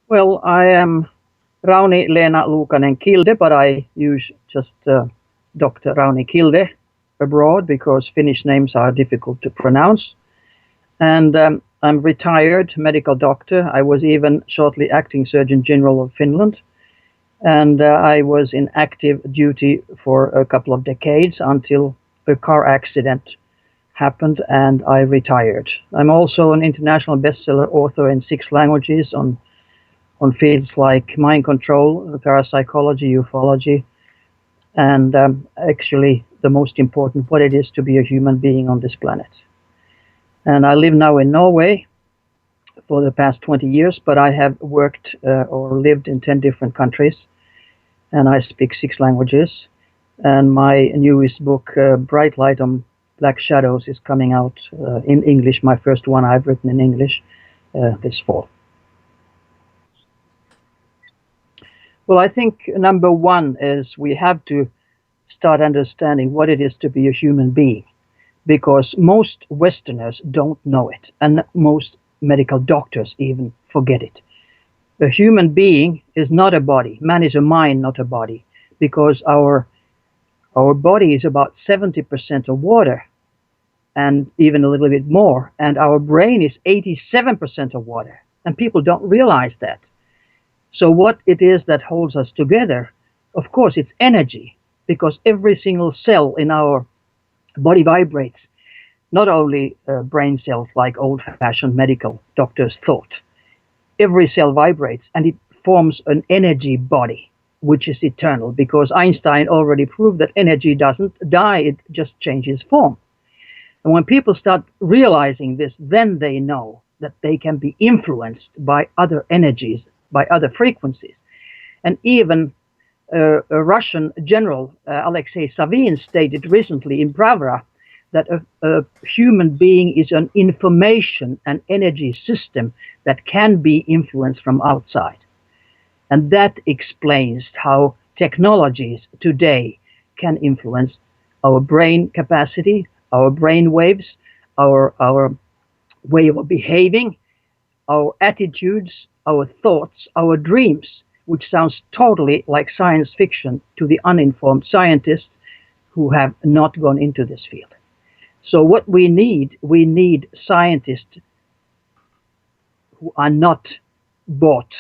Well, I am Rauni Leena Luukanen Kilde, but I use just Dr. Rauni Kilde abroad because Finnish names are difficult to pronounce. And I'm retired medical doctor. I was even shortly acting Surgeon General of Finland. And I was in active duty for a couple of decades until a car accident happened and I retired. I'm also an international bestseller author in 6 languages on fields like mind control, parapsychology, ufology, and actually the most important, what it is to be a human being on this planet. And I live now in Norway for the past 20 years, but I have worked or lived in 10 different countries, and I speak 6 languages. And my newest book, Bright Light on Black Shadows, is coming out in English, my first one I've written in English this fall. Well, I think number one is we have to start understanding what it is to be a human being because most Westerners don't know it, and most medical doctors even forget it. A human being is not a body. Man is a mind, not a body, because our body is about 70% of water and even a little bit more, and our brain is 87% of water, and people don't realize that. So what it is that holds us together, of course, it's energy, because every single cell in our body vibrates, not only brain cells like old-fashioned medical doctors thought. Every cell vibrates and it forms an energy body, which is eternal, because Einstein already proved that energy doesn't die, it just changes form. And when people start realizing this, then they know that they can be influenced by other energies, by other frequencies. And even a Russian general, Alexei Savin, stated recently in Bravara that a human being is an information and energy system that can be influenced from outside. And that explains how technologies today can influence our brain capacity, our brain waves, our way of behaving, our attitudes, our thoughts, our dreams, which sounds totally like science fiction to the uninformed scientists who have not gone into this field. So what we need scientists who are not bought,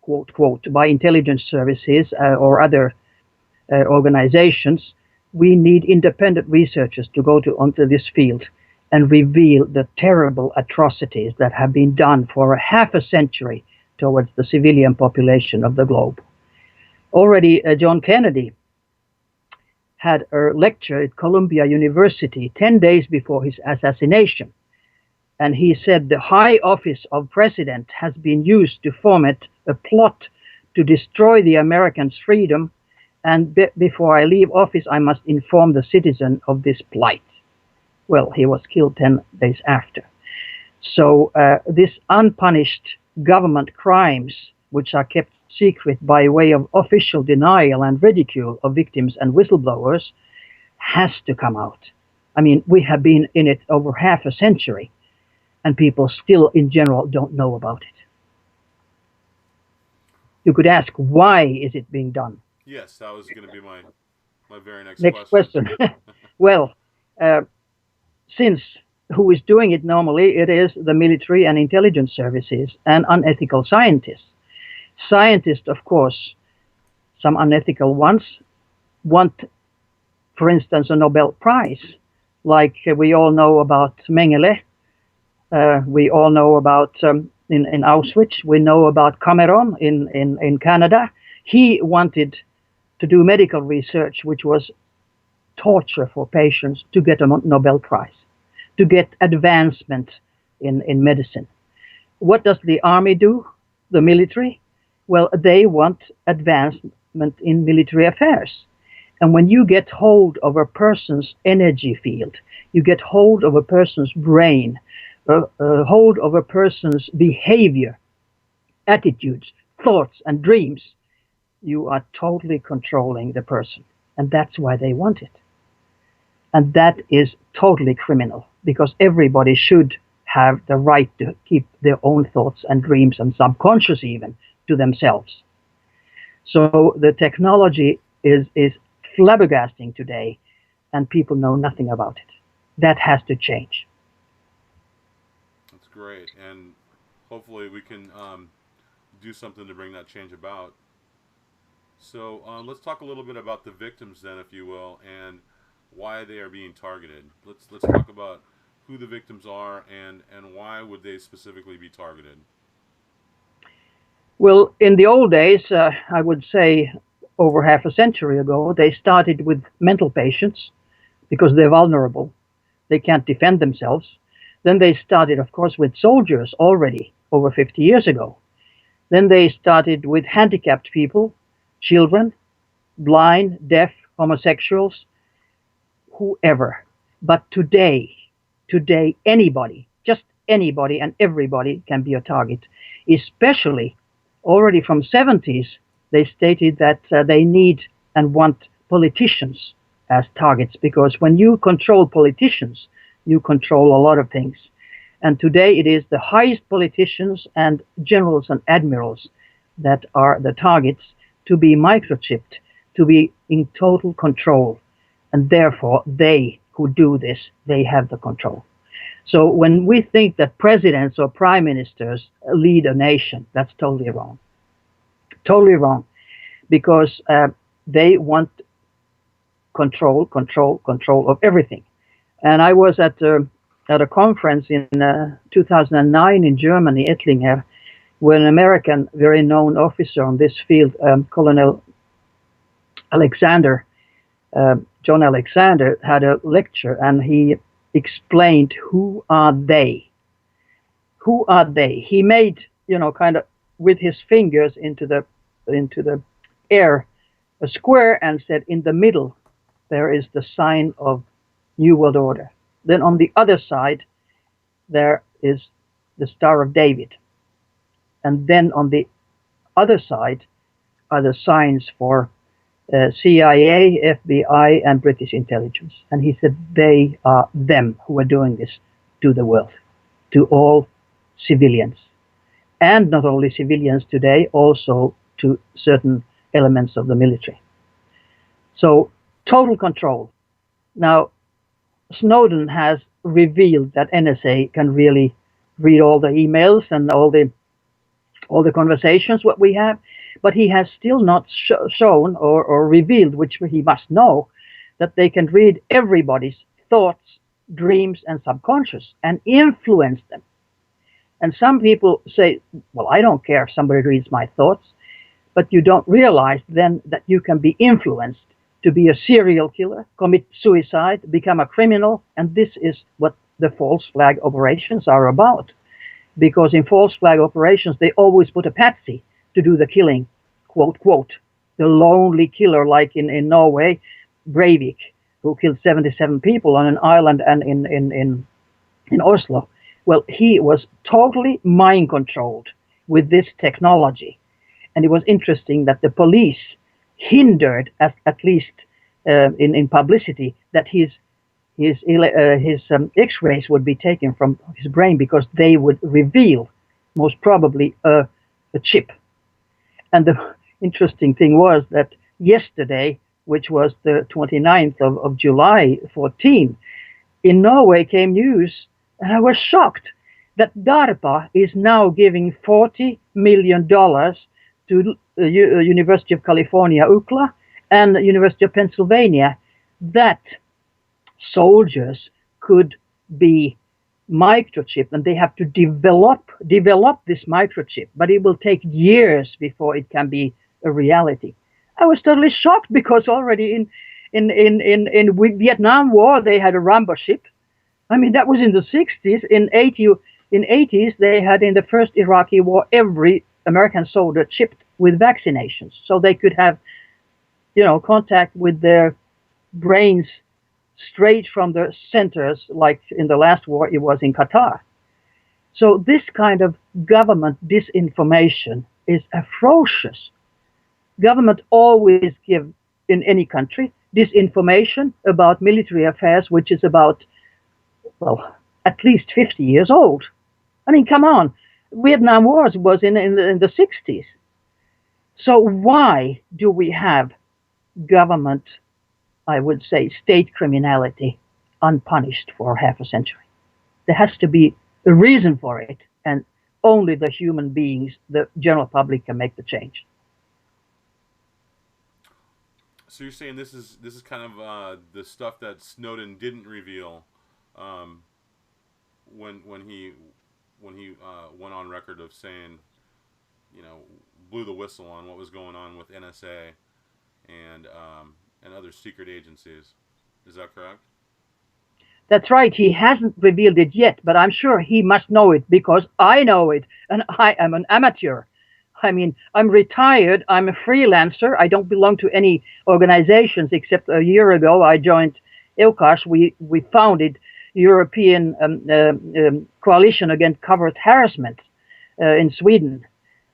quote, quote, by intelligence services or other organizations. We need independent researchers to go onto this field and reveal the terrible atrocities that have been done for a half a century towards the civilian population of the globe. Already John Kennedy had a lecture at Columbia University 10 days before his assassination. And he said the high office of president has been used to foment a plot to destroy the Americans' freedom. And before I leave office, I must inform the citizen of this plight. Well, he was killed 10 days after. So this unpunished government crimes, which are kept secret by way of official denial and ridicule of victims and whistleblowers, has to come out. I mean, we have been in it over half a century, and people still in general don't know about it. You could ask, why is it being done? Yes, that was going to be my very next Next question. question. Well, since who is doing it normally, it is the military and intelligence services and unethical scientists. Scientists, of course, some unethical ones, want, for instance, a Nobel Prize, like we all know about Mengele, we all know about in Auschwitz, we know about Cameron in Canada. He wanted to do medical research, which was torture for patients, to get a Nobel Prize, to get advancement in medicine. What does the army do? The military? Well, they want advancement in military affairs. And when you get hold of a person's energy field, you get hold of a person's brain, hold of a person's behavior, attitudes, thoughts, and dreams, you are totally controlling the person. And that's why they want it. And that is totally criminal, because everybody should have the right to keep their own thoughts and dreams and subconscious even to themselves. So the technology is flabbergasting today, and people know nothing about it. That has to change. That's great, and hopefully we can do something to bring that change about. So let's talk a little bit about the victims, then, if you will, and why they are being targeted. Let's talk about who the victims are and why would they specifically be targeted. Well, in the old days, I would say over half a century ago, they started with mental patients because they're vulnerable. They can't defend themselves. Then they started, of course, with soldiers already over 50 years ago. Then they started with handicapped people, children, blind, deaf, homosexuals, whoever. But today, anybody, just anybody and everybody can be a target, especially already from 70s, they stated that they need and want politicians as targets, because when you control politicians, you control a lot of things. And today it is the highest politicians and generals and admirals that are the targets to be microchipped, to be in total control. And therefore, they who do this, they have the control. So when we think that presidents or prime ministers lead a nation, that's totally wrong. Totally wrong. Because they want control of everything. And I was at a conference in 2009 in Germany, Ettlinger, where an American, very known officer on this field, Colonel Alexander, John Alexander, had a lecture, and he explained who are they. Who are they? He made, kind of with his fingers into the air a square and said, in the middle there is the sign of New World Order. Then on the other side there is the Star of David. And then on the other side are the signs for CIA, FBI, and British intelligence. And he said they are them who are doing this to the world, to all civilians. And not only civilians today, also to certain elements of the military. So total control. Now, Snowden has revealed that NSA can really read all the emails and all the conversations what we have, but he has still not shown or revealed, which he must know, that they can read everybody's thoughts, dreams, and subconscious and influence them. And some people say, well, I don't care if somebody reads my thoughts, but you don't realize then that you can be influenced to be a serial killer, commit suicide, become a criminal, and this is what the false flag operations are about. Because in false flag operations, they always put a patsy to do the killing, quote, quote, the lonely killer, like in Norway, Breivik, who killed 77 people on an island and in Oslo. Well, he was totally mind controlled with this technology. And it was interesting that the police hindered, at least in publicity, that his X-rays would be taken from his brain, because they would reveal most probably a chip. And the interesting thing was that yesterday, which was the 29th of July 14, in Norway came news, and I was shocked, that DARPA is now giving $40 million to University of California, UCLA, and University of Pennsylvania, that soldiers could be microchipped, and they have to develop this microchip, but it will take years before it can be a reality. I was totally shocked, because already in Vietnam War they had a Rambo ship. I mean, that was in the 60s. In 80s they had, in the first Iraqi war, every American soldier chipped with vaccinations, so they could have, contact with their brains straight from the centers, like in the last war it was in Qatar. So this kind of government disinformation is atrocious. Government always give, in any country, disinformation about military affairs, which is about, well, at least 50 years old. I mean, come on. Vietnam War was in the 60s. So why do we have government, I would say, state criminality unpunished for half a century? There has to be a reason for it, and only the human beings, the general public, can make the change. So you're saying this is kind of the stuff that Snowden didn't reveal um, when he went on record of saying, you know, blew the whistle on what was going on with NSA and other secret agencies. Is that correct? That's right. He hasn't revealed it yet, but I'm sure he must know it because I know it, and I am an amateur. I mean, I'm retired. I'm a freelancer. I don't belong to any organizations except a year ago I joined EUCAS. We founded European Coalition Against Covert Harassment in Sweden,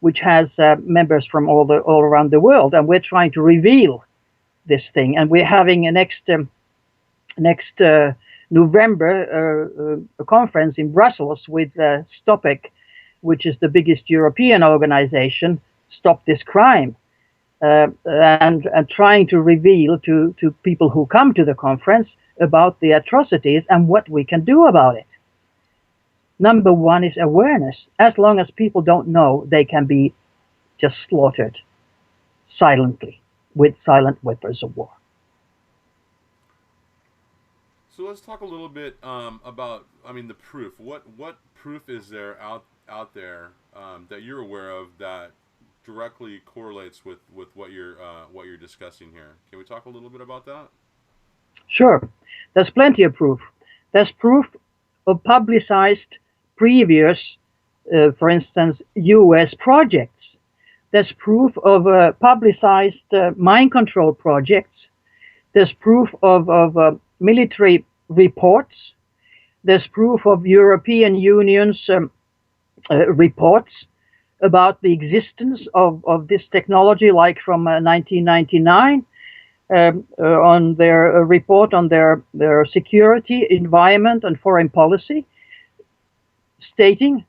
which has members from all around the world, and we're trying to reveal this thing. And we're having a next November a conference in Brussels with Stopec, which is the biggest European organization, Stop This Crime, and trying to reveal to people who come to the conference about the atrocities and what we can do about it. Number one is awareness. As long as people don't know, they can be just slaughtered silently with silent weapons of war. So let's talk a little bit about, I mean, the proof. What proof is there out there that you're aware of that directly correlates with what you're discussing here? Can we talk a little bit about that? Sure, there's plenty of proof. There's proof of publicized previous, for instance, U.S. projects. There's proof of publicized mind control projects. There's proof of military reports. There's proof of European Union's reports about the existence of this technology, like from 1999, on their report on their security, environment, and foreign policy, stating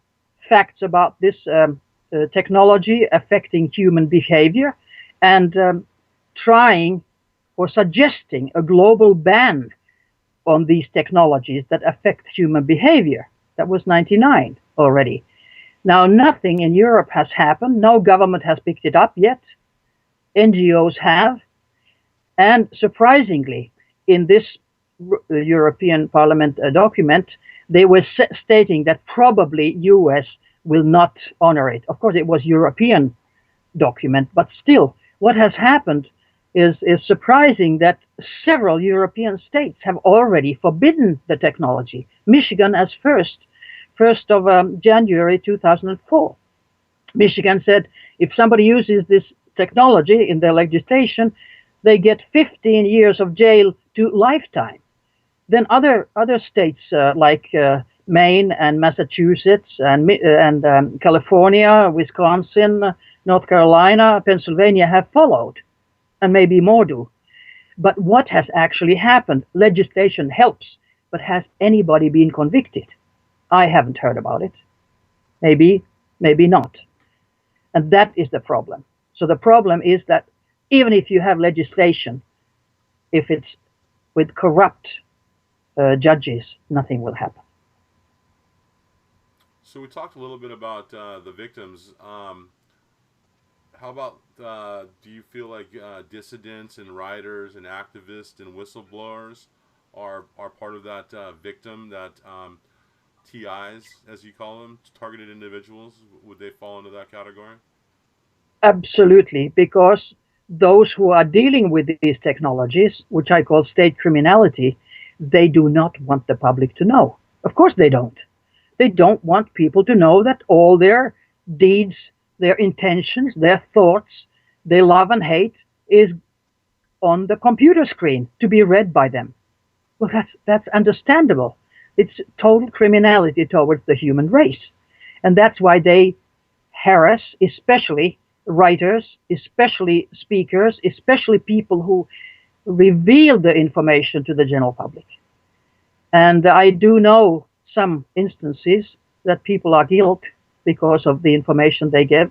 facts about this technology affecting human behavior, and trying or suggesting a global ban on these technologies that affect human behavior. That was 99 already. Now, nothing in Europe has happened. No government has picked it up yet. NGOs have. And surprisingly, in this European Parliament document, they were stating that probably US will not honor it. Of course, it was European document, but still, what has happened is surprising that several European states have already forbidden the technology. Michigan as first of January 2004. Michigan said if somebody uses this technology in their legislation, they get 15 years of jail to lifetime. Then other states like Maine and Massachusetts and California, Wisconsin, North Carolina, Pennsylvania have followed, and maybe more do. But what has actually happened? Legislation helps, but has anybody been convicted? I haven't heard about it. Maybe, maybe not. And that is the problem. So the problem is that even if you have legislation, if it's with corrupt judges, nothing will happen. So we talked a little bit about the victims. How about, do you feel like dissidents and writers and activists and whistleblowers are part of that victim, that TIs, as you call them, targeted individuals? Would they fall into that category? Absolutely, because those who are dealing with these technologies, which I call state criminality, they do not want the public to know. Of course they don't. They don't want people to know that all their deeds, their intentions, their thoughts, their love and hate is on the computer screen to be read by them. Well, that's understandable. It's total criminality towards the human race. And that's why they harass, especially writers, especially speakers, especially people who reveal the information to the general public. And I do know some instances that people are guilty because of the information they give.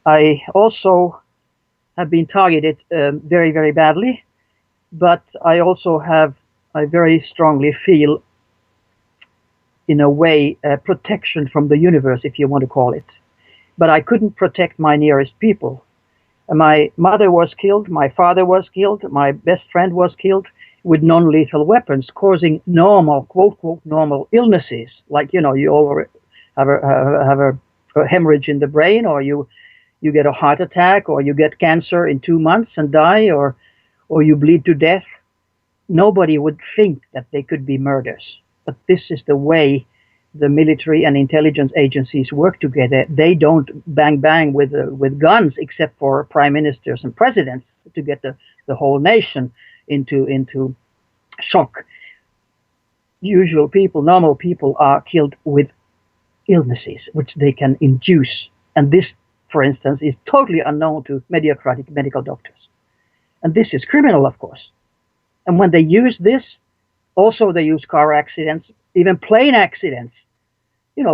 I also have been targeted very, very badly, but I very strongly feel, in a way, protection from the universe, if you want to call it. But I couldn't protect my nearest people. My mother was killed, my father was killed, my best friend was killed with non-lethal weapons, causing normal, quote, quote, normal illnesses. Like, you all have a hemorrhage in the brain, or you get a heart attack, or you get cancer in 2 months and die, or you bleed to death. Nobody would think that they could be murders. But this is the way the military and intelligence agencies work together. They don't bang with guns, except for prime ministers and presidents, to get the whole nation into shock. Usual people, normal people, are killed with illnesses which they can induce. And this, for instance, is totally unknown to mediocratic medical doctors. And this is criminal, of course. And when they use this, also they use car accidents, even plane accidents,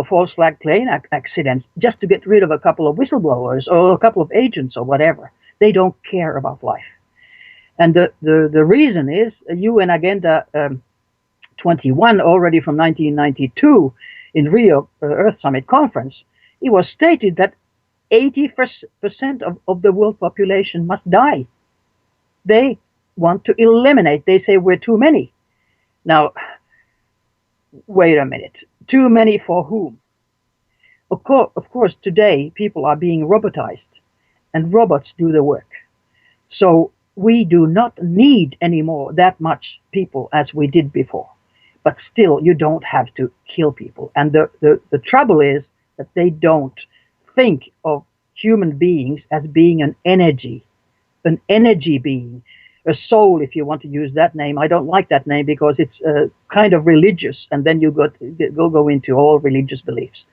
false flag plane accidents, just to get rid of a couple of whistleblowers or a couple of agents or whatever. They don't care about life. And the reason is UN Agenda 21, already from 1992, in Rio Earth Summit Conference, it was stated that 80% of the world population must die. They want to eliminate. They say we're too many. Now, wait a minute. Too many for whom? Of course, today people are being robotized, and robots do the work. So we do not need anymore that much people as we did before. But still, you don't have to kill people. And the trouble is that they don't think of human beings as being an energy being, a soul, if you want to use that name. I don't like that name because it's kind of religious, and then you go into all religious beliefs.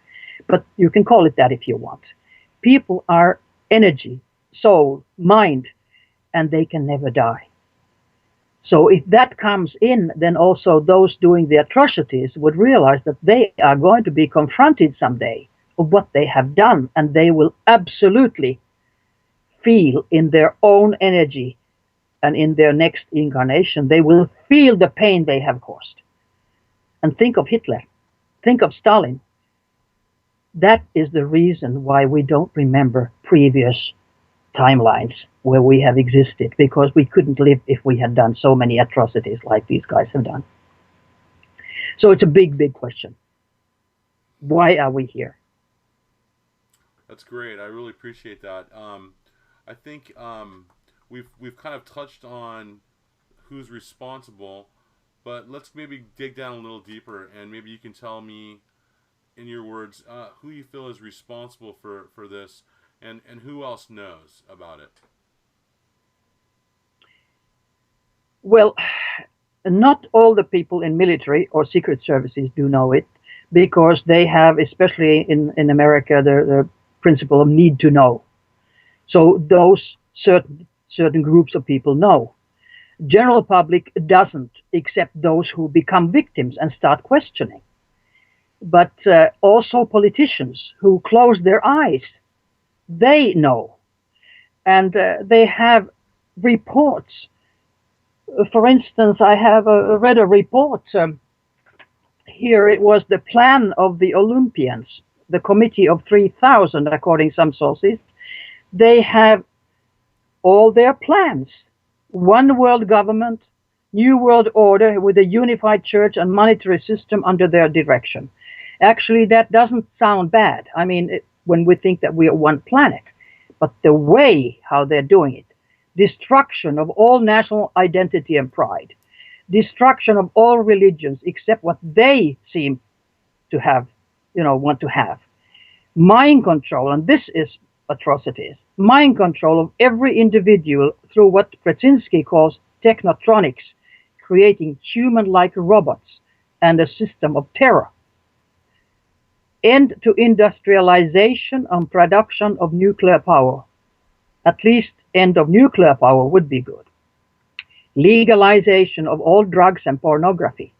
But you can call it that if you want. People are energy, soul, mind, and they can never die. So if that comes in, then also those doing the atrocities would realize that they are going to be confronted someday of what they have done, and they will absolutely feel in their own energy, and in their next incarnation, they will feel the pain they have caused. And think of Hitler, think of Stalin. That is the reason why we don't remember previous timelines where we have existed, because we couldn't live if we had done so many atrocities like these guys have done. So it's a big, big question. Why are we here? That's great. I really appreciate that. I think we've kind of touched on who's responsible, but let's maybe dig down a little deeper, and maybe you can tell me, in your words, who you feel is responsible for this, and who else knows about it. Well, not all the people in military or secret services do know it, because they have, especially in America, the principle of need to know. So those certain groups of people know. General public doesn't, except those who become victims and start questioning. But also politicians who close their eyes, they know. And they have reports. For instance, I have read a report. Here it was the plan of the Olympians, the committee of 3,000, according to some sources. They have all their plans. One world government, new world order with a unified church and monetary system under their direction. Actually, that doesn't sound bad. I mean, when we think that we are one planet. But the way how they're doing it, destruction of all national identity and pride, destruction of all religions except what they seem to have, want to have. Mind control, and this is atrocities. Mind control of every individual through what Brzezinski calls technotronics, creating human-like robots and a system of terror. End to industrialization and production of nuclear power. At least end of nuclear power would be good. Legalization of all drugs and pornography.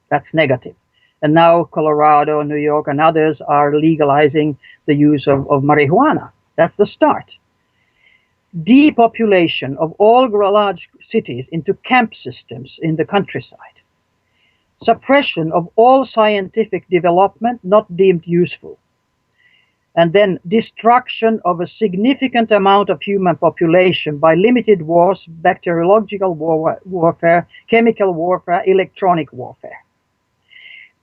That's negative. And now Colorado, New York, and others are legalizing the use of marijuana. That's the start. Depopulation of all large cities into camp systems in the countryside. Suppression of all scientific development not deemed useful. And then destruction of a significant amount of human population by limited wars, bacteriological warfare, chemical warfare, electronic warfare.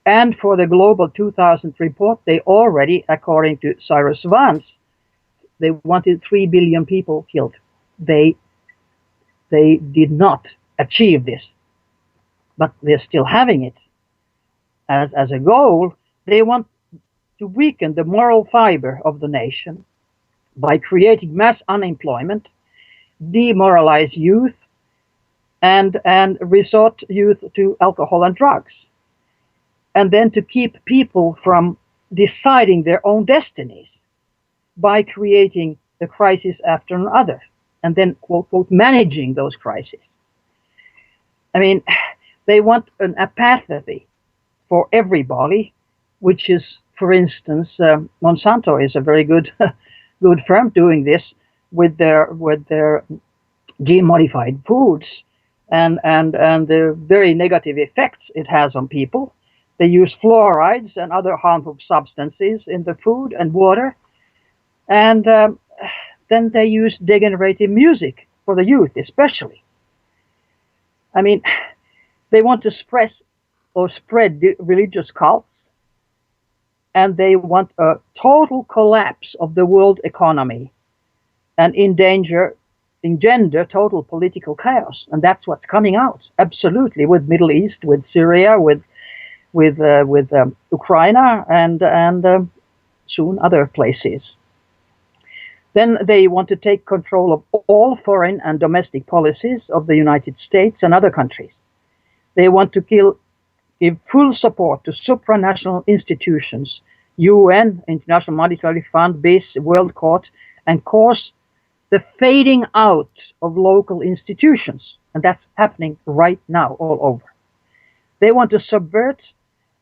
And for the Global 2000 report, they already, according to Cyrus Vance, they wanted 3 billion people killed. They did not achieve this, but they're still having it as a goal. They want to weaken the moral fiber of the nation by creating mass unemployment, demoralize youth, and resort youth to alcohol and drugs. And then to keep people from deciding their own destinies by creating a crisis after another, and then, quote, quote, managing those crises. I mean, they want an apathy for everybody, which is, for instance, Monsanto is a very good good firm doing this with their gene-modified foods and the very negative effects it has on people. They use fluorides and other harmful substances in the food and water, and then they use degenerative music for the youth, especially. I mean, they want to spread religious cults, and they want a total collapse of the world economy and engender total political chaos. And that's what's coming out, absolutely, with Middle East, with Syria, with Ukraine, and soon other places. Then they want to take control of all foreign and domestic policies of the United States and other countries. They want to give full support to supranational institutions, UN, International Monetary Fund, BIS, World Court, and cause the fading out of local institutions. And that's happening right now all over. They want to subvert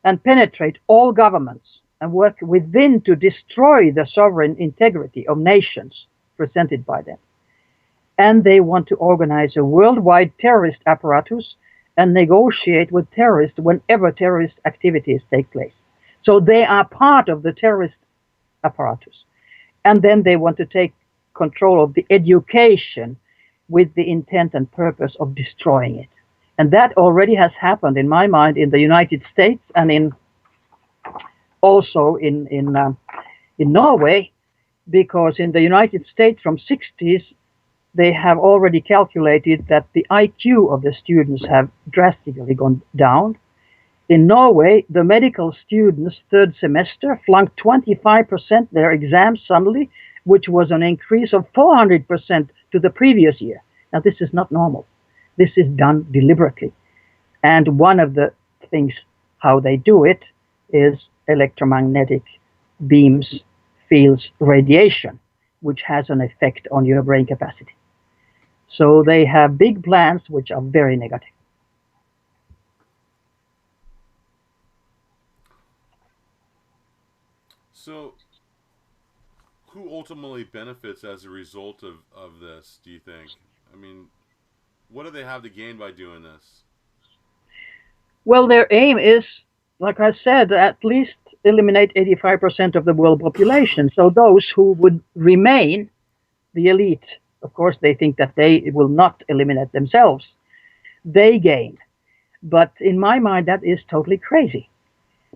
and penetrate all governments and work within to destroy the sovereign integrity of nations presented by them. And they want to organize a worldwide terrorist apparatus and negotiate with terrorists whenever terrorist activities take place. So they are part of the terrorist apparatus. And then they want to take control of the education with the intent and purpose of destroying it. And that already has happened, in my mind, in the United States and also in Norway, because in the United States from 60s, they have already calculated that the IQ of the students have drastically gone down. In Norway, the medical students third semester flunked 25% their exams suddenly, which was an increase of 400% to the previous year. Now, this is not normal. This is done deliberately. And one of the things how they do it is electromagnetic beams, fields, radiation, which has an effect on your brain capacity. So they have big plans which are very negative. So, who ultimately benefits as a result of this, do you think? I mean, what do they have to gain by doing this? Well, their aim is, like I said, at least eliminate 85% of the world population. So those who would remain, the elite, of course, they think that they will not eliminate themselves. They gain. But in my mind, that is totally crazy,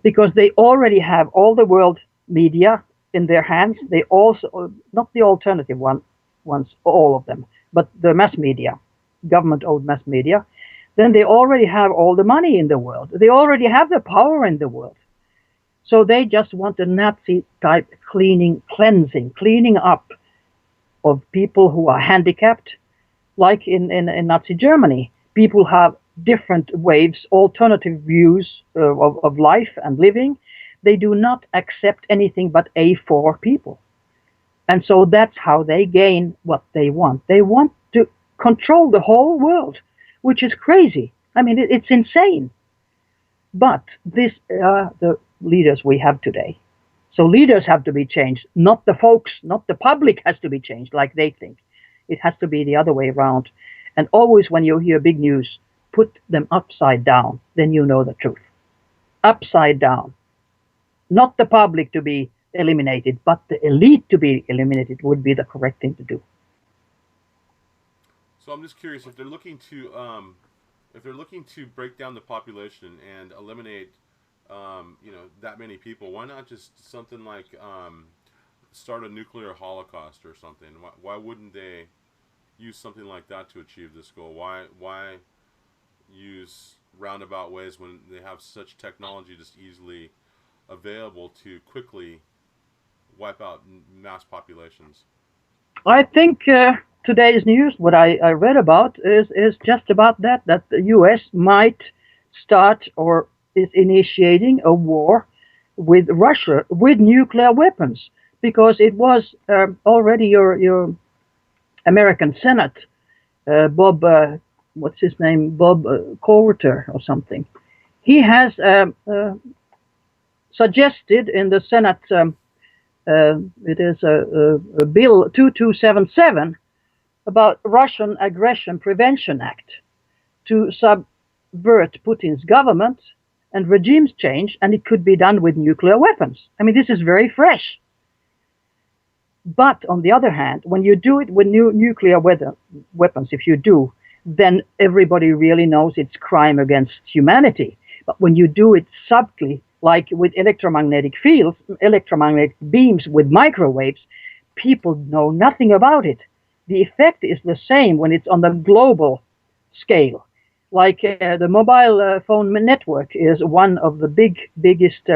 because they already have all the world media in their hands. They also, not the alternative ones, all of them, but the mass media, government-owned mass media. Then they already have all the money in the world. They already have the power in the world. So they just want a Nazi-type cleaning up of people who are handicapped, like in Nazi Germany. People have different waves, alternative views of life and living. They do not accept anything but A4 people. And so that's how they gain what they want. They want to control the whole world, which is crazy. I mean, it's insane. But this the leaders we have today. So leaders have to be changed, not the folks, not the public has to be changed like they think. It has to be the other way around. And always when you hear big news, put them upside down, then you know the truth. Upside down. Not the public to be eliminated, but the elite to be eliminated would be the correct thing to do. So I'm just curious if they're looking to break down the population and eliminate that many people, why not just something like start a nuclear holocaust or something? Why wouldn't they use something like that to achieve this goal? Why use roundabout ways when they have such technology just easily available to quickly wipe out mass populations? I think today's news, what I read about, is just about that the U.S. might start or is initiating a war with Russia with nuclear weapons, because it was already your American Senate, Bob, what's his name, Bob Coulter or something. He has suggested in the Senate, it is a bill 2277 about Russian Aggression Prevention Act to subvert Putin's government and regimes change, and it could be done with nuclear weapons. I mean, this is very fresh. But on the other hand, when you do it with nuclear weapons, if you do, then everybody really knows it's crime against humanity. But when you do it subtly, like with electromagnetic fields, electromagnetic beams with microwaves, people know nothing about it. The effect is the same when it's on the global scale. Like the mobile phone network is one of the biggest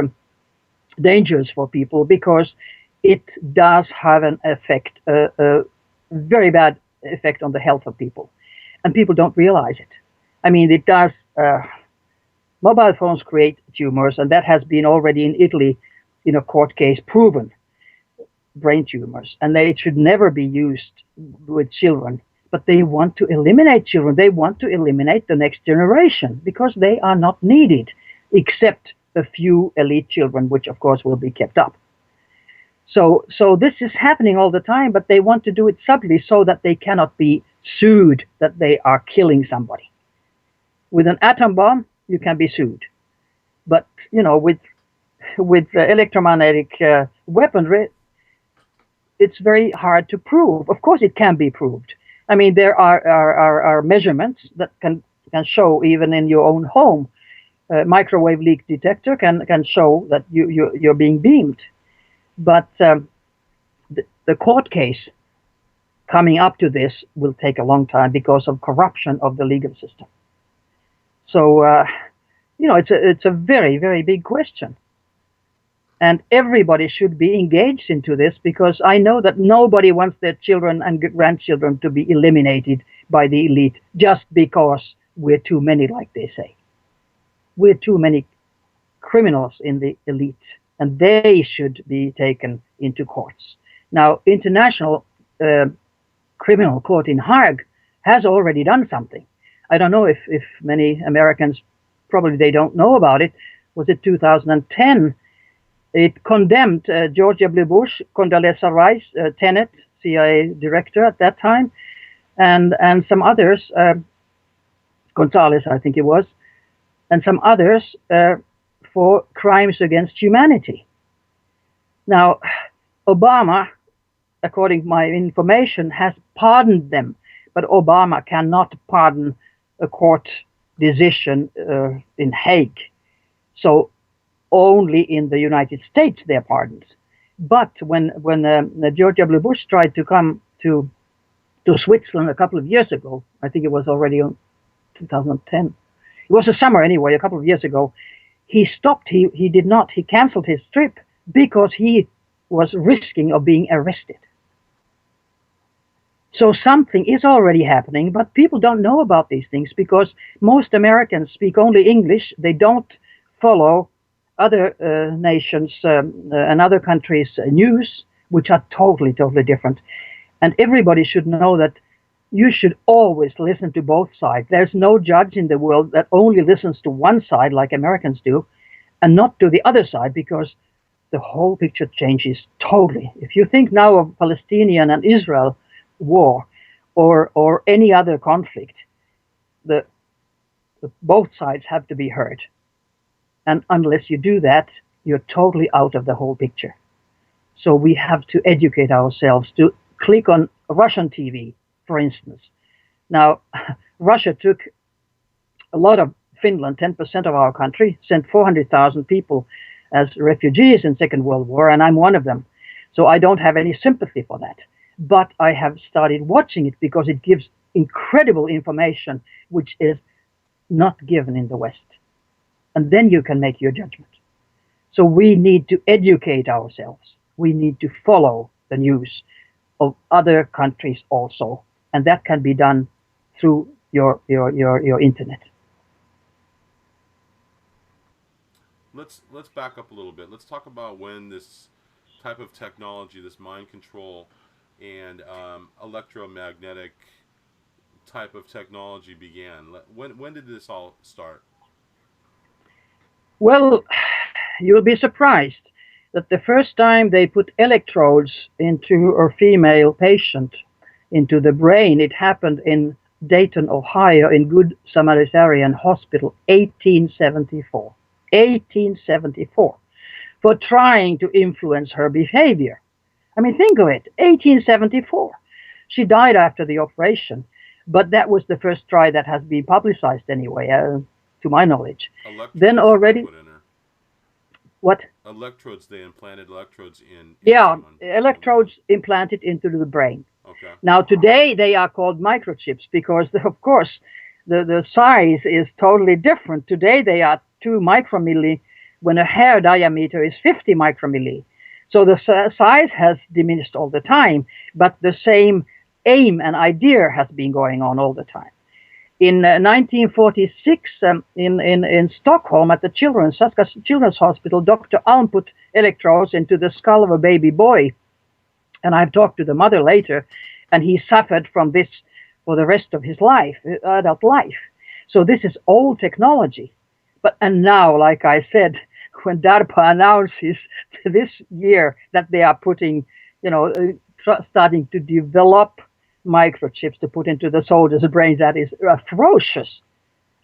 dangers for people, because it does have an effect, a very bad effect on the health of people. And people don't realize it. I mean, it does. Mobile phones create tumors, and that has been already in Italy in a court case proven, brain tumors, and they should never be used with children. But they want to eliminate children. They want to eliminate the next generation because they are not needed, except a few elite children, which of course will be kept up. So this is happening all the time, but they want to do it subtly so that they cannot be sued that they are killing somebody. With an atom bomb, you can be sued. But, with electromagnetic weaponry, it's very hard to prove. Of course, it can be proved. I mean, there are measurements that can show even in your own home. Microwave leak detector can show that you're being beamed. But the court case coming up to this will take a long time because of corruption of the legal system. So, it's a very, very big question. And everybody should be engaged into this, because I know that nobody wants their children and grandchildren to be eliminated by the elite just because we're too many, like they say. We're too many criminals in the elite, and they should be taken into courts. Now, International Criminal Court in Hague has already done something. I don't know if many Americans, probably they don't know about it. Was it 2010? It condemned George W. Bush, Condoleezza Rice, Tenet, CIA director at that time, and some others, Gonzalez, I think it was, and some others for crimes against humanity. Now, Obama, according to my information, has pardoned them, but Obama cannot pardon a court decision in Hague. So only in the United States there are pardons. But when George W. Bush tried to come to Switzerland a couple of years ago, I think it was already in 2010. It was a summer anyway, a couple of years ago. He stopped. He canceled his trip because he was risking of being arrested. So something is already happening, but people don't know about these things because most Americans speak only English. They don't follow other nations and other countries' news, which are totally, totally different. And everybody should know that you should always listen to both sides. There's no judge in the world that only listens to one side like Americans do and not to the other side, because the whole picture changes totally. If you think now of Palestinian and Israel war or any other conflict, the both sides have to be heard. And unless you do that, you're totally out of the whole picture. So we have to educate ourselves to click on Russian TV, for instance. Now, Russia took a lot of Finland, 10% of our country, sent 400,000 people as refugees in Second World War, and I'm one of them. So I don't have any sympathy for that. But I have started watching it because it gives incredible information which is not given in the West. And then you can make your judgment. So we need to educate ourselves. We need to follow the news of other countries also. And that can be done through your internet. Let's back up a little bit. Let's talk about when this type of technology, this mind control and electromagnetic type of technology began. When did this all start? Well, you'll be surprised that the first time they put electrodes into a female patient into the brain, it happened in Dayton, Ohio, in Good Samaritan Hospital, 1874. 1874, for trying to influence her behavior. I mean, think of it, 1874. She died after the operation, but that was the first try that has been publicized anyway, to my knowledge. Electrodes then already, what? Electrodes, they implanted electrodes in yeah, someone. Electrodes implanted into the brain. Okay. Now today they are called microchips because, of course, the size is totally different. Today they are 2 micromilli when a hair diameter is 50 micromilli. So the size has diminished all the time, but the same aim and idea has been going on all the time. In 1946, in Stockholm at the Children's Hospital, Dr. Alm put electrodes into the skull of a baby boy. And I've talked to the mother later, and he suffered from this for the rest of his life, adult life. So this is old technology. And now, like I said, when DARPA announces this year that they are putting, starting to develop microchips to put into the soldiers' brains, that is atrocious.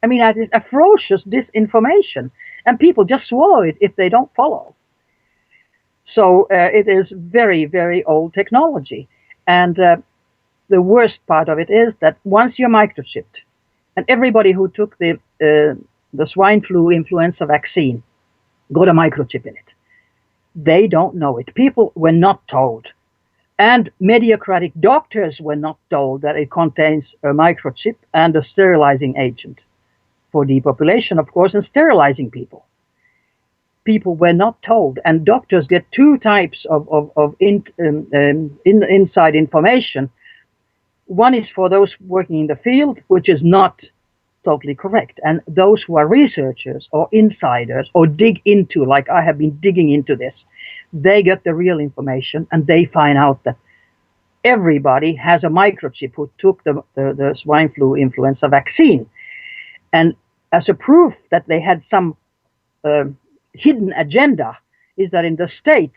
I mean, that is atrocious disinformation. And people just swallow it if they don't follow. So it is very, very old technology. And the worst part of it is that once you're microchipped, and everybody who took the swine flu influenza vaccine got a microchip in it. They don't know it. People were not told. And mediocratic doctors were not told that it contains a microchip and a sterilizing agent for depopulation, of course, and sterilizing people. People were not told. And doctors get 2 types of inside information. One is for those working in the field, which is not totally correct. And those who are researchers or insiders or dig into, like I have been digging into this, they get the real information and they find out that everybody has a microchip who took the swine flu influenza vaccine. And as a proof that they had some hidden agenda is that in the States,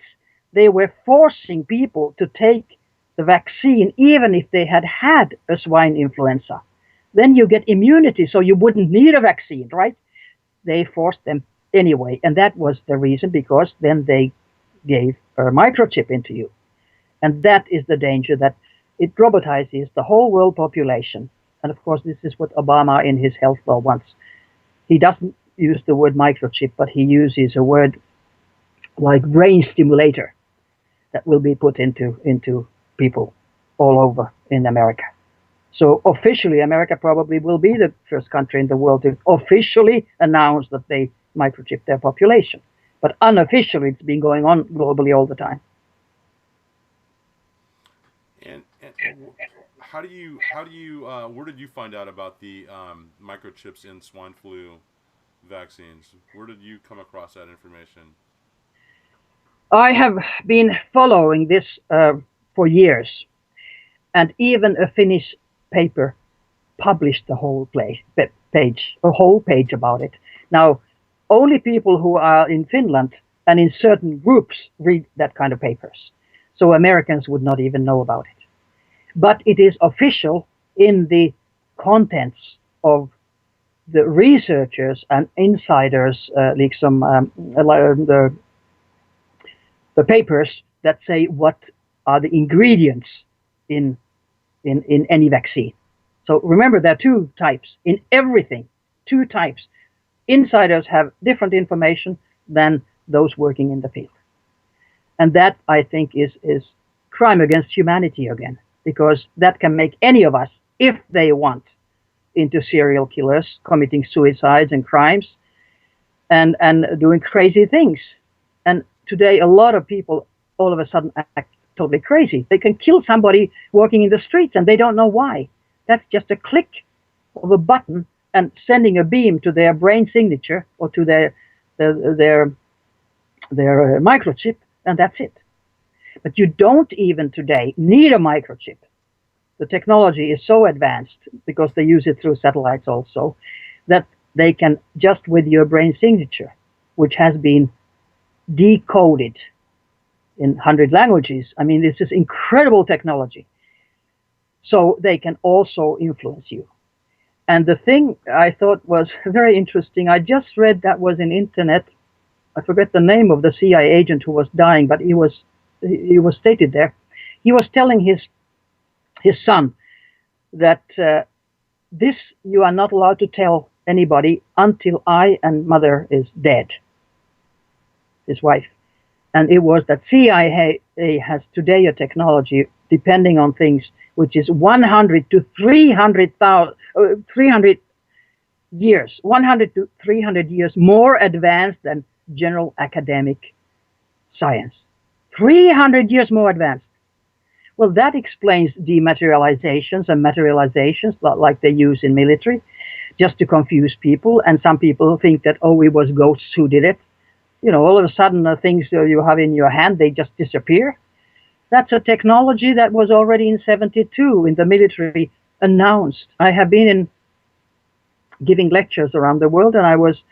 they were forcing people to take the vaccine even if they had had a swine influenza. Then you get immunity, so you wouldn't need a vaccine, right? They forced them anyway, and that was the reason, because then they gave a microchip into you. And that is the danger, that it robotizes the whole world population. And of course, this is what Obama in his health law wants. He doesn't use the word microchip, but he uses a word like brain stimulator that will be put into people all over in America. So officially, America probably will be the first country in the world to officially announce that they microchip their population. But unofficially, it's been going on globally all the time. And how do you where did you find out about the microchips in swine flu vaccines? Where did you come across that information? I have been following this for years, and even a Finnish paper published the whole page about it. Now, only people who are in Finland and in certain groups read that kind of papers. So Americans would not even know about it. But it is official in the contents of the researchers and insiders, the papers that say what are the ingredients in any vaccine. So remember, there are two types in everything, two types. Insiders have different information than those working in the field. And that, I think, is crime against humanity again, because that can make any of us, if they want, into serial killers, committing suicides and crimes, and doing crazy things. And today, a lot of people all of a sudden act totally crazy. They can kill somebody walking in the streets, and they don't know why. That's just a click of a button and sending a beam to their brain signature or to their microchip, and that's it. But you don't even today need a microchip. The technology is so advanced, because they use it through satellites also, that they can, just with your brain signature, which has been decoded in 100 languages. I mean, this is incredible technology. So they can also influence you. And the thing I thought was very interesting, I just read that was in internet. I forget the name of the CIA agent who was dying, but he was stated there. He was telling his son that this you are not allowed to tell anybody until I and mother is dead, his wife. And it was that CIA has today a technology, depending on things, which is 100 to 300 years, 100 to 300 years more advanced than general academic science. 300 years more advanced. Well, that explains dematerializations and materializations like they use in military, just to confuse people. And some people think that, oh, it was ghosts who did it. You know, all of a sudden, the things you have in your hand, they just disappear. That's a technology that was already in 72 in the military announced. I have been giving lectures around the world, and I was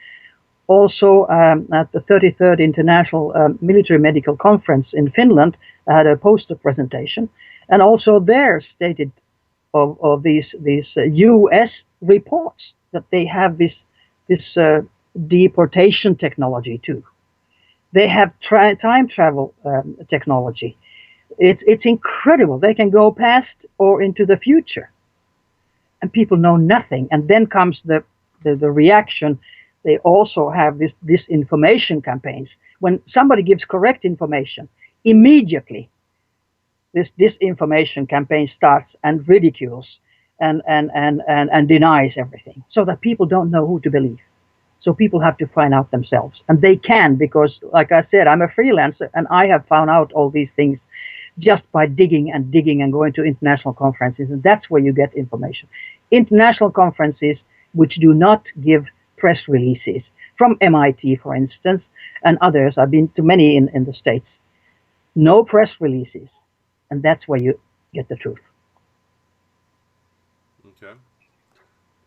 also at the 33rd International Military Medical Conference in Finland. I had a poster presentation, and also there stated of these U.S. reports that they have this deportation technology too. They have time travel technology. It's incredible. They can go past or into the future, and people know nothing. And then comes the reaction. They also have this disinformation campaigns. When somebody gives correct information, immediately this disinformation campaign starts and ridicules and denies everything, so that people don't know who to believe. So people have to find out themselves, and they can, because, like I said, I'm a freelancer, and I have found out all these things just by digging and going to international conferences, and that's where you get information. International conferences which do not give press releases, from MIT, for instance, and others. I've been to many in the States. No press releases, and that's where you get the truth. Okay.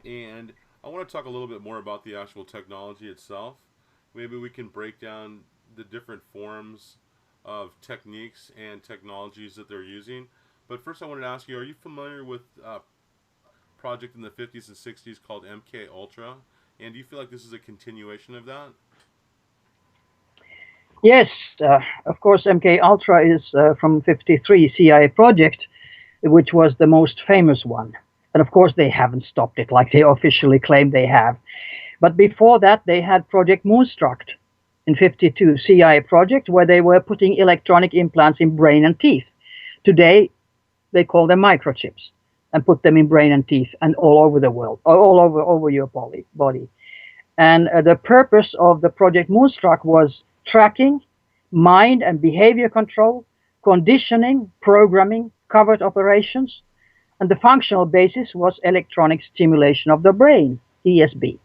And I want to talk a little bit more about the actual technology itself. Maybe we can break down the different forms of techniques and technologies that they're using. But first I wanted to ask you, are you familiar with a project in the 50s and 60s called MK Ultra? And do you feel like this is a continuation of that? Yes, of course, MK Ultra is from '53 CIA project, which was the most famous one. And of course, they haven't stopped it like they officially claim they have. But before that, they had Project Moonstruck in '52, CIA project, where they were putting electronic implants in brain and teeth. Today, they call them microchips, and put them in brain and teeth and all over the world, all over your body. And the purpose of the Project Moonstruck was tracking, mind and behavior control, conditioning, programming, covert operations, and the functional basis was electronic stimulation of the brain, ESB.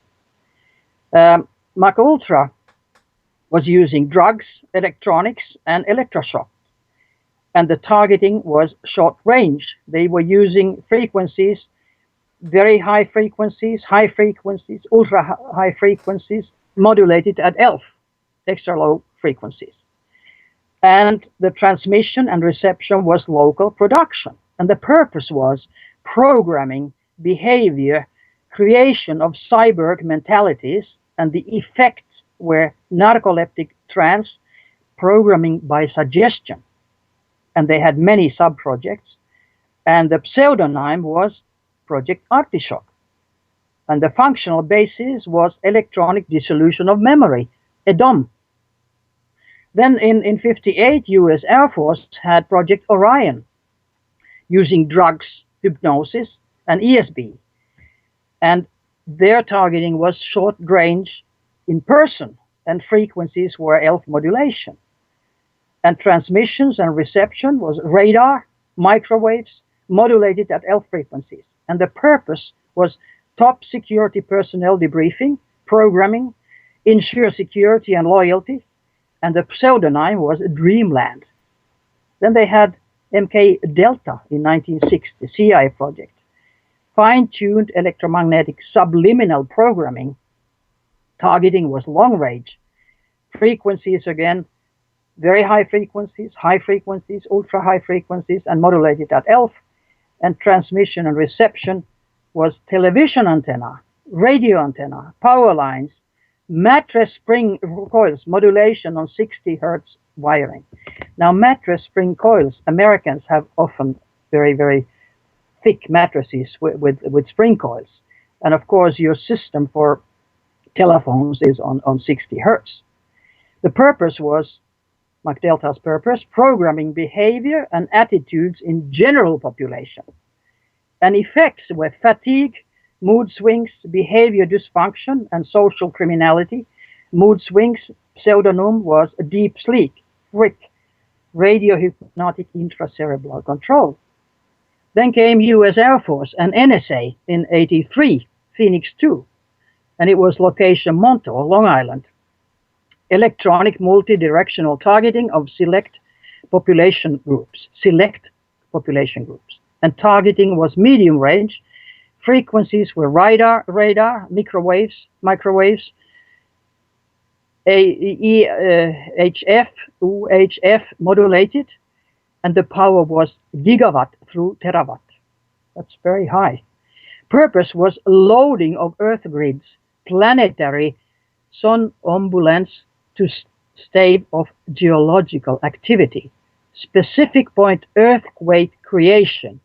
Mach Ultra was using drugs, electronics, and electroshock. And the targeting was short range. They were using frequencies, very high frequencies, ultra high frequencies, modulated at ELF, extra low frequencies. And the transmission and reception was local production. And the purpose was programming, behavior, creation of cyborg mentalities, and the effects were narcoleptic trance, programming by suggestion. And they had many sub-projects. And the pseudonym was Project Artichoke. And the functional basis was electronic dissolution of memory, EDOM. Then in 58, US Air Force had Project Orion, using drugs, hypnosis, and ESB. And their targeting was short range in person, and frequencies were ELF modulation. And transmissions and reception was radar, microwaves, modulated at ELF frequencies. And the purpose was top security personnel debriefing, programming, ensure security and loyalty, and the pseudonym was Dreamland. Then they had MK Delta in 1960, CIA project, fine-tuned electromagnetic subliminal programming. Targeting was long range. Frequencies again, very high frequencies, ultra high frequencies, and modulated at ELF. And transmission and reception was television antenna, radio antenna, power lines, mattress spring coils, modulation on 60 hertz wiring. Now, mattress spring coils, Americans have often very, very thick mattresses with spring coils. And of course, your system for telephones is on 60 hertz. The purpose was, McDelta's purpose, programming behavior and attitudes in general population. And effects were fatigue, mood swings, behavior dysfunction, and social criminality. Mood swings, pseudonym was deep sleep, frick, radio-hypnotic intracerebral control. Then came US Air Force and NSA in 83, Phoenix 2, and it was location Montauk, Long Island. Electronic multi-directional targeting of select population groups. And targeting was medium range. Frequencies were radar, microwaves, HF, UHF modulated, and the power was gigawatt through terawatt. That's very high. Purpose was loading of Earth grids, planetary somnambulance to stave off geological activity, specific point earthquake creation,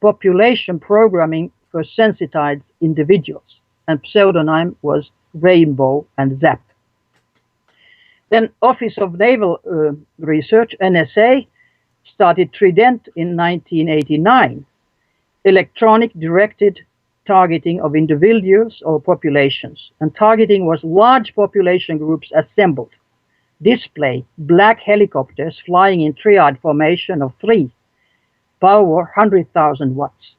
population programming for sensitized individuals, and pseudonym was Rainbow and Zap. Then Office of Naval Research, NSA, started Trident in 1989, electronic directed targeting of individuals or populations, and targeting was large population groups assembled. Display, black helicopters flying in triad formation of 3, power 100,000 watts,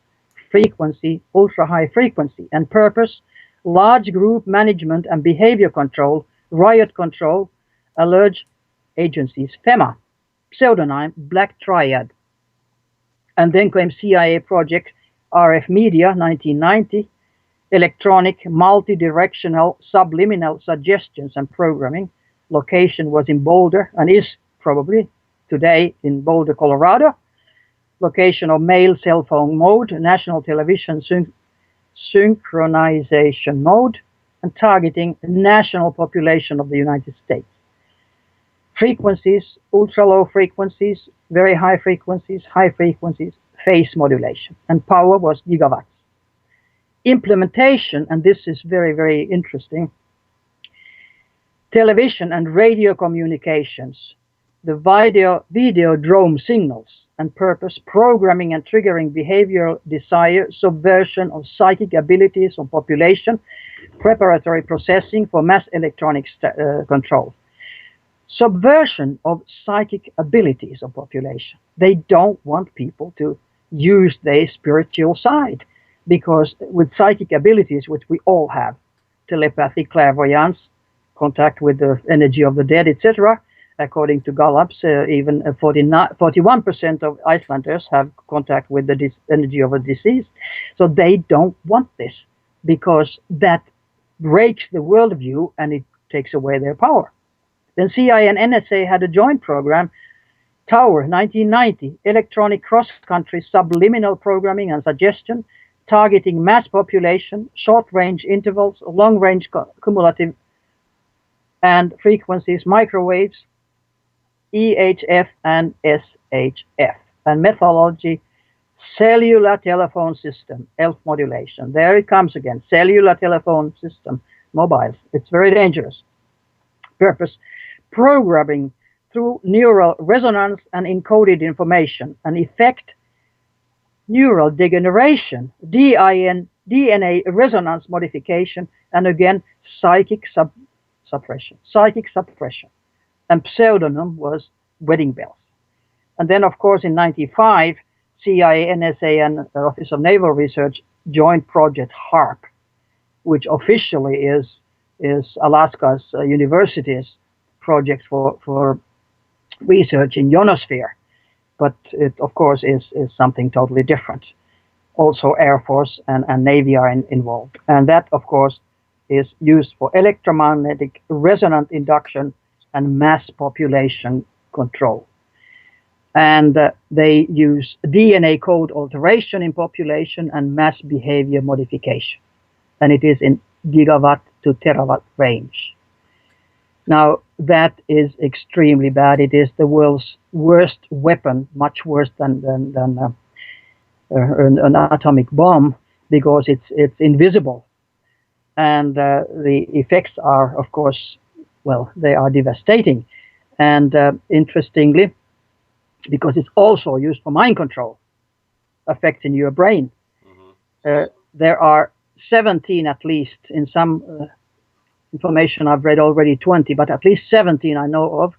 frequency, ultra high frequency, and purpose, large group management and behavior control, riot control, alert agencies, FEMA, pseudonym, Black Triad. And then came CIA project RF Media, 1990, electronic multi-directional subliminal suggestions and programming. Location was in Boulder and is probably today in Boulder, Colorado. Location of male cell phone mode, national television synchronization mode, and targeting national population of the United States. Frequencies, ultra low frequencies, very high frequencies, phase modulation, and power was gigawatts. Implementation, and this is very, very interesting, television and radio communications, the video drone signals, and purpose, programming and triggering behavioral desire, subversion of psychic abilities of population, preparatory processing for mass electronic control. Subversion of psychic abilities of population. They don't want people to use their spiritual side, because with psychic abilities, which we all have, telepathy, clairvoyance, contact with the energy of the dead, etc., according to Gallups, even 41% of Icelanders have contact with the energy of a deceased. So they don't want this, because that breaks the worldview and it takes away their power. Then CIA and NSA had a joint program, Tower 1990, electronic cross-country subliminal programming and suggestion, targeting mass population, short-range intervals, long-range cumulative and frequencies, microwaves, EHF and SHF. And methodology, cellular telephone system, ELF modulation. There it comes again, cellular telephone system, mobiles. It's very dangerous. Purpose, programming through neural resonance and encoded information. And effect, neural degeneration, DNA resonance modification, and again, psychic suppression. And pseudonym was wedding bells. And then, of course, in 95, CIA, NSA, and the Office of Naval Research joined Project HARP, which officially is Alaska's university's project for research in ionosphere. But it, of course, is something totally different. Also, Air Force and Navy are involved. And that, of course, is used for electromagnetic resonant induction and mass population control. And they use DNA code alteration in population and mass behavior modification. And it is in gigawatt to terawatt range. Now, that is extremely bad. It is the world's worst weapon, much worse than an atomic bomb, because it's invisible. And the effects are, of course, well, they are devastating. And interestingly, because it's also used for mind control, affecting your brain. Mm-hmm. There are 17 at least, in some information I've read already 20, but at least 17 I know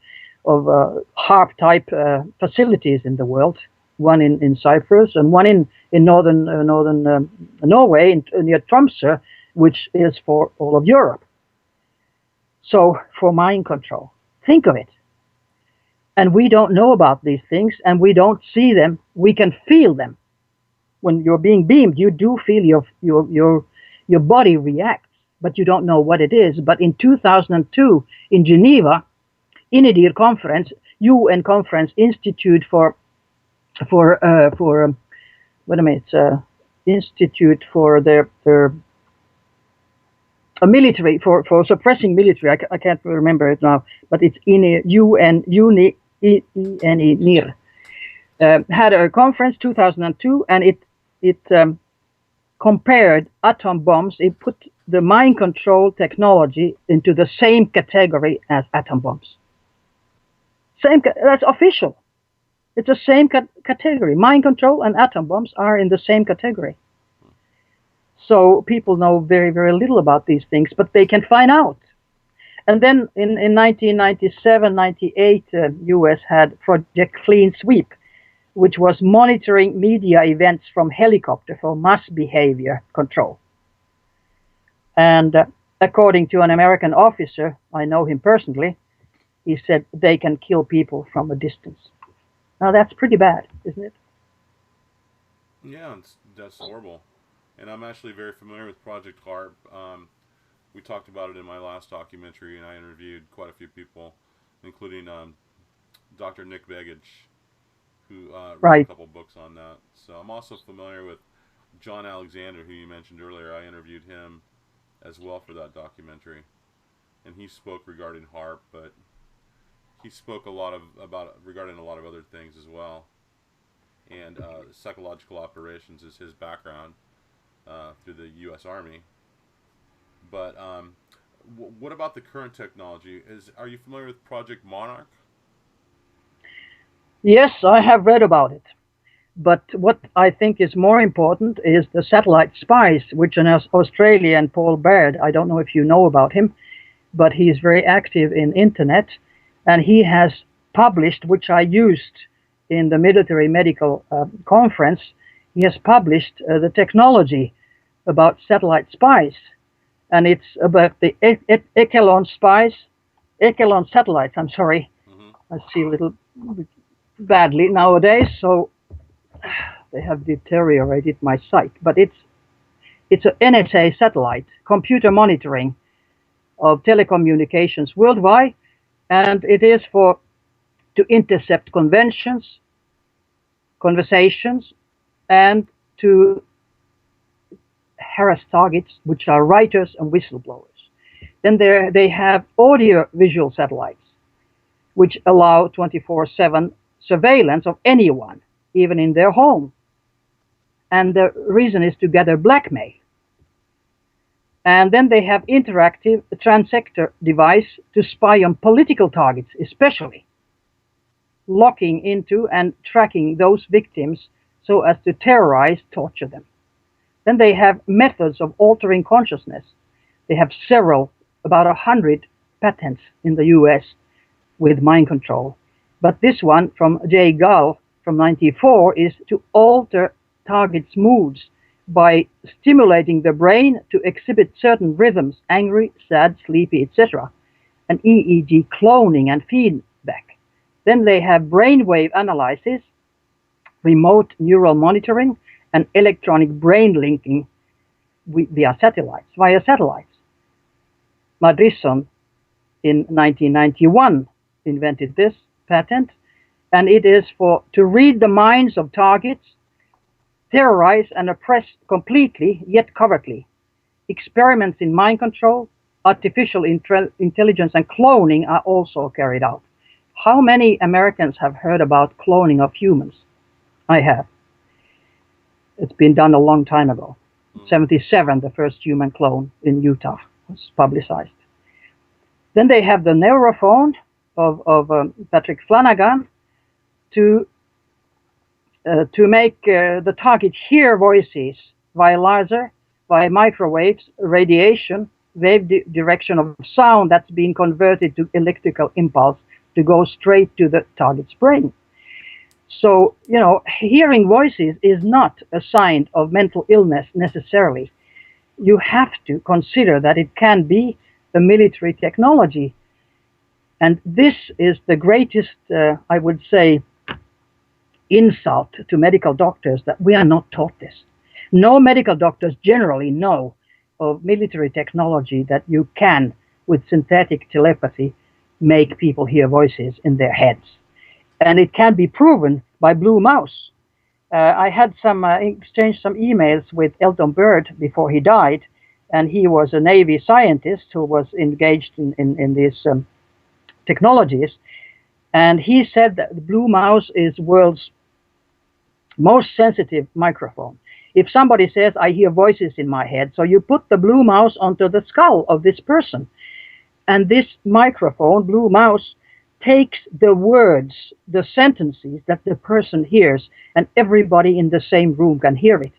of HARP-type facilities in the world. One in Cyprus and one in northern Norway, near Tromsø, which is for all of Europe. So for mind control, think of it. And we don't know about these things, and we don't see them. We can feel them. When you're being beamed, you do feel your body reacts, but you don't know what it is. But in 2002, in Geneva, INIDIR conference, UN conference, Institute for Institute for their military, for suppressing military. I can't remember it now, but it's UNINIR. Had a conference 2002, and it compared atom bombs. It put the mind control technology into the same category as atom bombs. That's official. It's the same category. Mind control and atom bombs are in the same category. So people know very, very little about these things, but they can find out. And then in 1997-98, US had Project Clean Sweep, which was monitoring media events from helicopter for mass behavior control. And according to an American officer, I know him personally, he said they can kill people from a distance. Now that's pretty bad, isn't it? Yeah, that's horrible. And I'm actually very familiar with Project HARP. We talked about it in my last documentary, and I interviewed quite a few people, including Dr. Nick Begich, who wrote a couple books on that. So I'm also familiar with John Alexander, who you mentioned earlier. I interviewed him as well for that documentary, and he spoke regarding HARP, but he spoke regarding a lot of other things as well. And psychological operations is his background through the U.S. Army. But what about the current technology? Are you familiar with Project Monarch? Yes, I have read about it. But what I think is more important is the satellite spies, which an Australian, Paul Baird, I don't know if you know about him, but he is very active in internet, and he has published, which I used in the military medical conference, he has published the technology about satellite spies. And it's about the Echelon satellites, I'm sorry. Mm-hmm. I see a little badly nowadays, so they have deteriorated my sight. But it's an NSA satellite, computer monitoring of telecommunications worldwide, and it is to intercept conversations, and to harass targets, which are writers and whistleblowers. Then they have audio-visual satellites, which allow 24/7 surveillance of anyone, even in their home. And the reason is to gather blackmail. And then they have interactive transector device to spy on political targets, especially locking into and tracking those victims so as to terrorize, torture them. Then they have methods of altering consciousness. They have about 100 patents in the US with mind control. But this one from J. Gall from 1994 is to alter targets' moods by stimulating the brain to exhibit certain rhythms, angry, sad, sleepy, etc., and EEG cloning and feedback. Then they have brainwave analysis, remote neural monitoring, and electronic brain linking via satellites. Madrisson in 1991 invented this patent, and it is to read the minds of targets, terrorize and oppress completely yet covertly. Experiments in mind control, artificial intelligence, and cloning are also carried out. How many Americans have heard about cloning of humans? I have. It's been done a long time ago. 1977, the first human clone in Utah was publicized. Then they have the neurophone of Patrick Flanagan to make the target hear voices via laser, via microwaves, radiation, wave direction of sound that's being converted to electrical impulse to go straight to the target's brain. So, hearing voices is not a sign of mental illness necessarily. You have to consider that it can be a military technology. And this is the greatest, I would say, insult to medical doctors, that we are not taught this. No medical doctors generally know of military technology that you can, with synthetic telepathy, make people hear voices in their heads. And it can be proven by Blue Mouse. I had exchanged some emails with Elton Byrd before he died, and he was a Navy scientist who was engaged in these technologies. And he said that the Blue Mouse is world's most sensitive microphone. If somebody says, I hear voices in my head, so you put the Blue Mouse onto the skull of this person, and this microphone, Blue Mouse, takes the words, the sentences that the person hears, and everybody in the same room can hear it.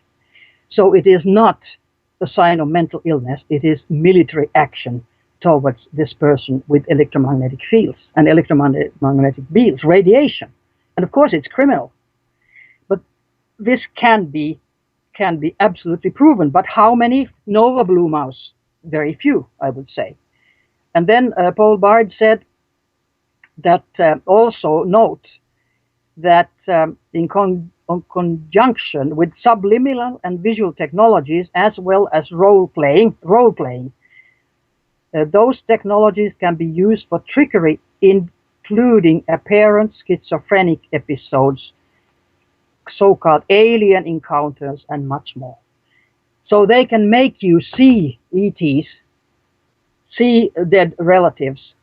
So it is not a sign of mental illness, it is military action towards this person with electromagnetic fields and electromagnetic beams, radiation. And of course it's criminal. But this can be absolutely proven. But how many know a Blue Mouse? Very few, I would say. And then Paul Bard said that also note that in conjunction with subliminal and visual technologies, as well as role playing, those technologies can be used for trickery, including apparent schizophrenic episodes, so-called alien encounters, and much more. So they can make you see ETs, see dead relatives,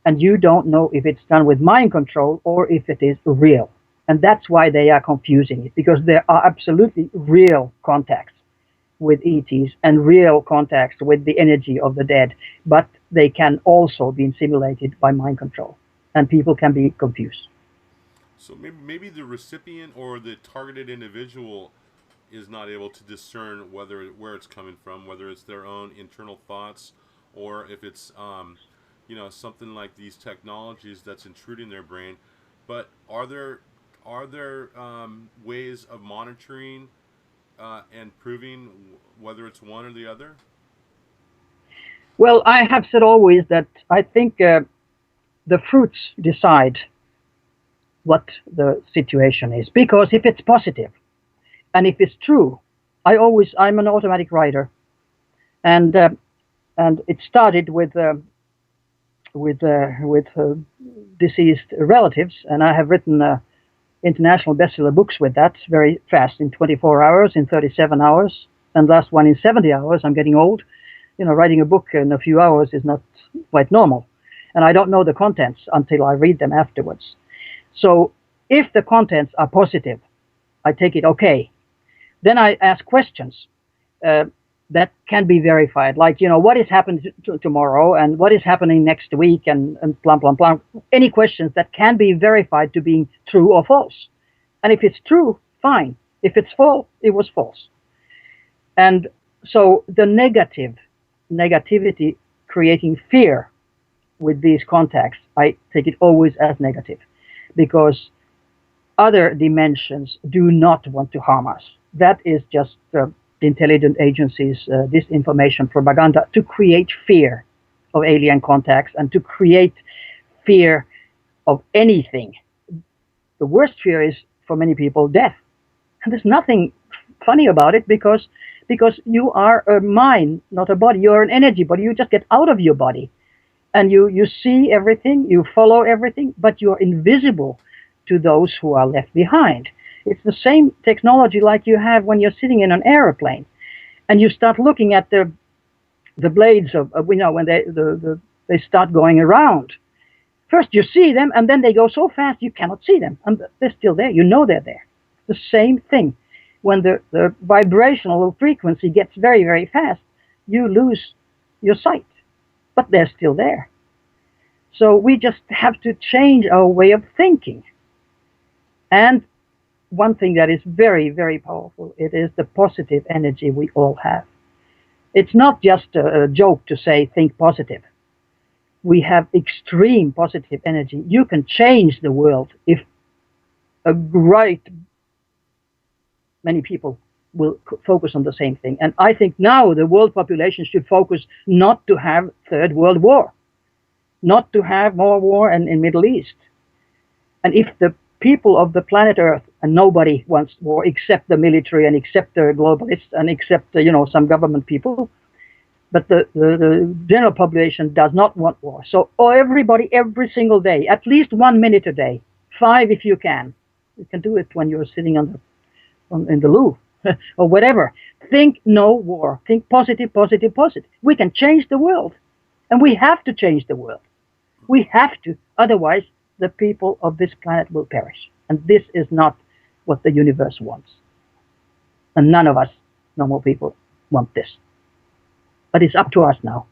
and you don't know if it's done with mind control or if it is real. And that's why they are confusing it, because there are absolutely real contacts with ETs and real contacts with the energy of the dead, but they can also be simulated by mind control, and people can be confused. So maybe the recipient or the targeted individual is not able to discern where it's coming from, whether it's their own internal thoughts or if it's something like these technologies that's intruding their brain. But are there ways of monitoring and proving whether it's one or the other? Well, I have said always that I think the fruits decide what the situation is, because if it's positive and if it's true, I'm an automatic writer, and it started with with deceased relatives, and I have written international bestseller books with that very fast, in 24 hours, in 37 hours, and last one in 70 hours. I'm getting old. Writing a book in a few hours is not quite normal, and I don't know the contents until I read them afterwards. So if the contents are positive, I take it okay. Then I ask questions that can be verified, like, what is happening tomorrow, and what is happening next week, and blah, blah, blah. Any questions that can be verified to being true or false. And if it's true, fine. If it's false, it was false. And so the negativity creating fear with these contacts, I take it always as negative, because other dimensions do not want to harm us. That is just intelligent agencies' disinformation propaganda to create fear of alien contacts and to create fear of anything. The worst fear is, for many people, death. And there's nothing funny about it, because you are a mind, not a body. You're an energy body. You just get out of your body. And you see everything, you follow everything, but you're invisible to those who are left behind. It's the same technology like you have when you're sitting in an airplane, and you start looking at the blades of when they start going around. First you see them, and then they go so fast you cannot see them, and they're still there. They're there. The same thing. When the vibrational frequency gets very, very fast, you lose your sight, but they're still there. So we just have to change our way of thinking. And one thing that is very, very powerful, it is the positive energy we all have. It's not just a joke to say, think positive. We have extreme positive energy. You can change the world if a great many people will focus on the same thing. And I think now the world population should focus not to have Third World War, not to have more war in Middle East. And if the people of the planet Earth, and nobody wants war except the military and except the globalists and except some government people, but the general population does not want war. So everybody, every single day, at least 1 minute a day, 5 if you can. You can do it when you're sitting in the Louvre or whatever. Think no war. Think positive, positive, positive. We can change the world, and we have to change the world. We have to, otherwise the people of this planet will perish. And this is not what the universe wants. And none of us normal people want this. But it's up to us now.